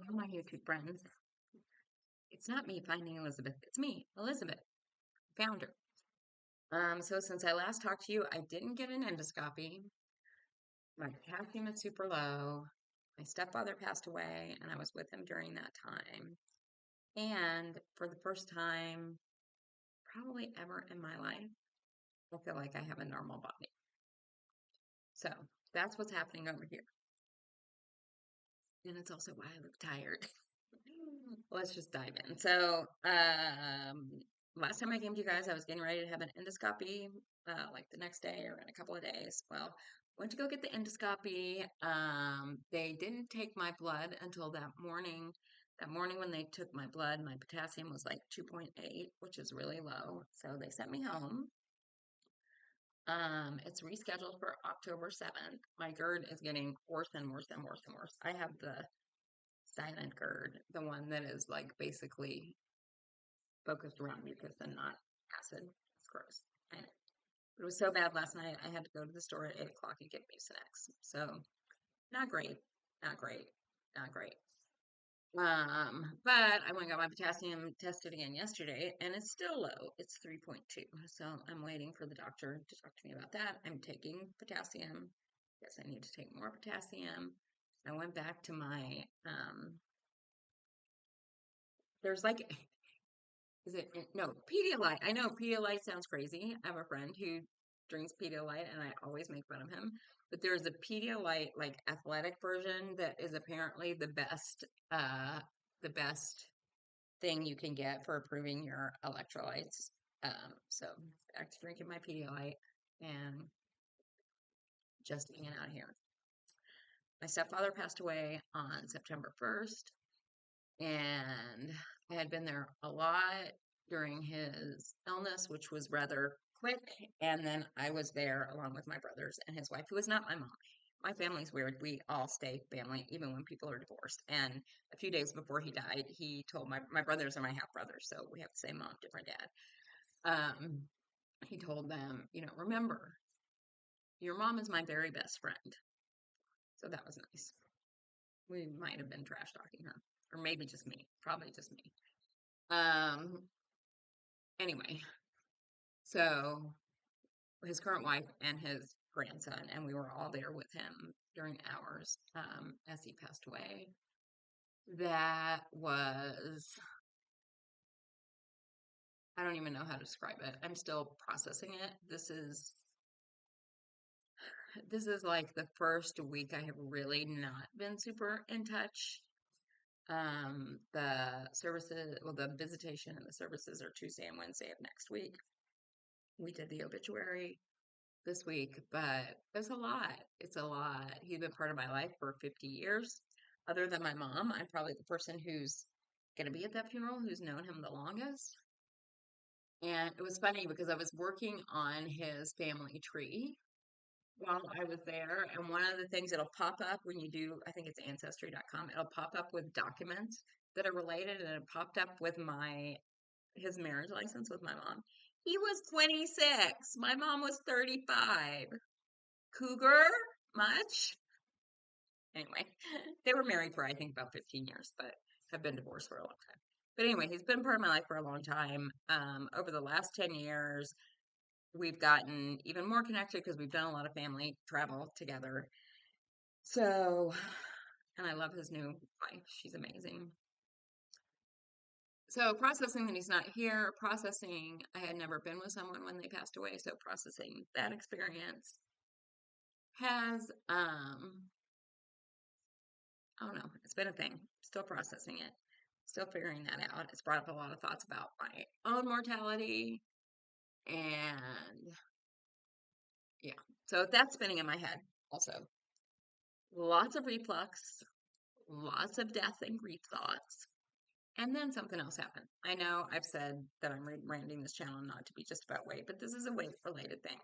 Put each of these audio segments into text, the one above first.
All my YouTube friends. It's not me finding Elizabeth. It's me, Elizabeth, found her. So since I last talked to you, I didn't get an endoscopy. My potassium is super low. My stepfather passed away, and I was with him during that time. And for the first time, probably ever in my life, I feel like I have a normal body. So that's what's happening over here. And it's also why I look tired. Let's just dive in. So, last time I came to you guys, I was getting ready to have an endoscopy, like the next day or in a couple of days. Well, went to go get the endoscopy. They didn't take my blood until that morning. That morning when they took my blood, my potassium was like 2.8, which is really low. So they sent me home. It's rescheduled for October 7th. My GERD is getting worse and worse and worse and worse. I have the silent GERD, the one that is like basically focused around mucus and not acid. It's gross. I know. But it was so bad last night, I had to go to the store at 8 o'clock and get Mucinex. So, not great. Not great. Not great. But I went and got my potassium tested again yesterday, and it's still low. It's 3.2. So I'm waiting for the doctor to talk to me about that. I'm taking potassium. Yes, I need to take more potassium. I went back to my there's like is it no Pedialyte? I know Pedialyte sounds crazy. I have a friend who drinks Pedialyte, and I always make fun of him. But there's a Pedialyte like athletic version that is apparently uh, the best thing you can get for improving your electrolytes. So back to drinking my Pedialyte and just hanging out here. My stepfather passed away on September 1st, and I had been there a lot during his illness, which was rather quick. And then I was there along with my brothers and his wife, who was not my mom. My family's weird. We all stay family, even when people are divorced. And a few days before he died, he told my brothers are my half brothers, so we have the same mom, different dad. Um, he told them, remember, your mom is my very best friend. So that was nice. We might have been trash talking her, or maybe just me, probably just me. Um, anyway, so his current wife and his grandson, and we were all there with him during hours as he passed away. That was, I don't even know how to describe it. I'm still processing it. This is like the first week I have really not been super in touch. The services, well, the visitation and the services are Tuesday and Wednesday of next week. We did the obituary this week, but it's a lot. It's a lot. He's been part of my life for 50 years. Other than my mom, I'm probably the person who's going to be at that funeral who's known him the longest. And it was funny because I was working on his family tree while I was there. And one of the things that'll pop up when you do, I think it's ancestry.com, it'll pop up with documents that are related. And it popped up with his marriage license with my mom. He was 26. My mom was 35. Cougar much? Anyway, they were married for I think about 15 years, but have been divorced for a long time. But anyway, he's been part of my life for a long time. Over the last 10 years, we've gotten even more connected because we've done a lot of family travel together. So, and I love his new wife. She's amazing. So processing that he's not here, processing I had never been with someone when they passed away, so processing that experience has I don't know. It's been a thing. Still processing it. Still figuring that out. It's brought up a lot of thoughts about my own mortality. And yeah. So that's spinning in my head also. Lots of reflux, lots of death and grief thoughts. And then something else happened. I know I've said that I'm rebranding this channel not to be just about weight, but this is a weight related thing.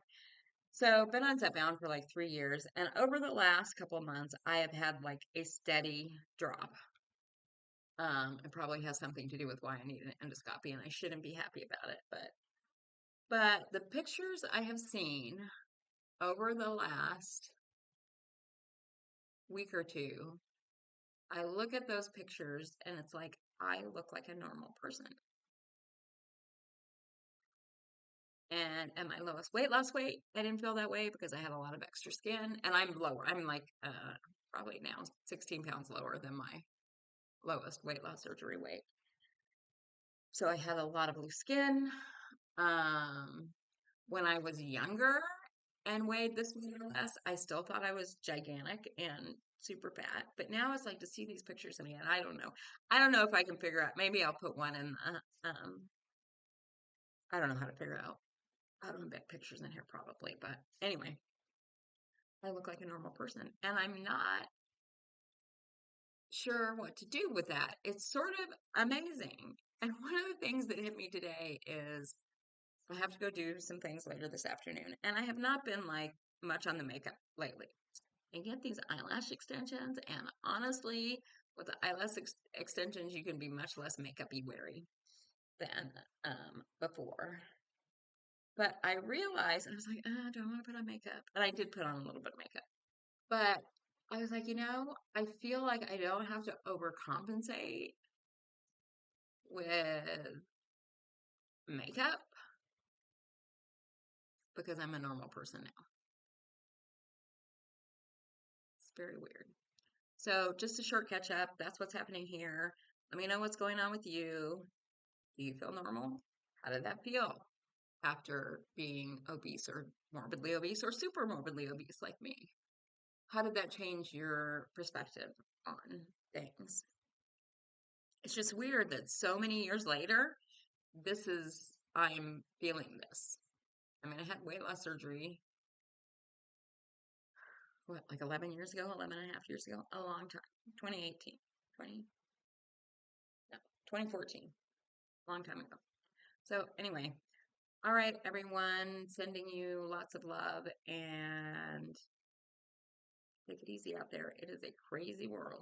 So, been on Zepbound for like 3 years, and over the last couple of months, I have had like a steady drop. It probably has something to do with why I need an endoscopy, and I shouldn't be happy about it. But the pictures I have seen over the last week or two I look at those pictures and it's like I look like a normal person. And at my lowest weight loss weight, I didn't feel that way because I had a lot of extra skin and I'm lower. I'm like probably now 16 pounds lower than my lowest weight loss surgery weight. So I had a lot of loose skin. Um, when I was younger and weighed this much or less, I still thought I was gigantic and super fat. But now it's like to see these pictures of me, and I don't know. I don't know if I can figure out. Maybe I'll put one in. I don't know how to figure out. I don't embed pictures in here probably, but anyway, I look like a normal person, and I'm not sure what to do with that. It's sort of amazing. And one of the things that hit me today is I have to go do some things later this afternoon, and I have not been like much on the makeup lately. I get these eyelash extensions, and honestly, with the extensions, you can be much less makeup-y weary than before. But I realized, and I was like, oh, do I want to put on makeup? And I did put on a little bit of makeup. But I was like, I feel like I don't have to overcompensate with makeup because I'm a normal person now. It's very weird. So just a short catch up. That's what's happening here. Let me know what's going on with you. Do you feel normal? How did that feel after being obese or morbidly obese or super morbidly obese like me? How did that change your perspective on things? It's just weird that so many years later, I'm feeling this. I mean, I had weight loss surgery, what, like 11 years ago, 11 and a half years ago, a long time, 2018, 20, no, 2014, long time ago. So anyway, all right, everyone, sending you lots of love and take it easy out there. It is a crazy world.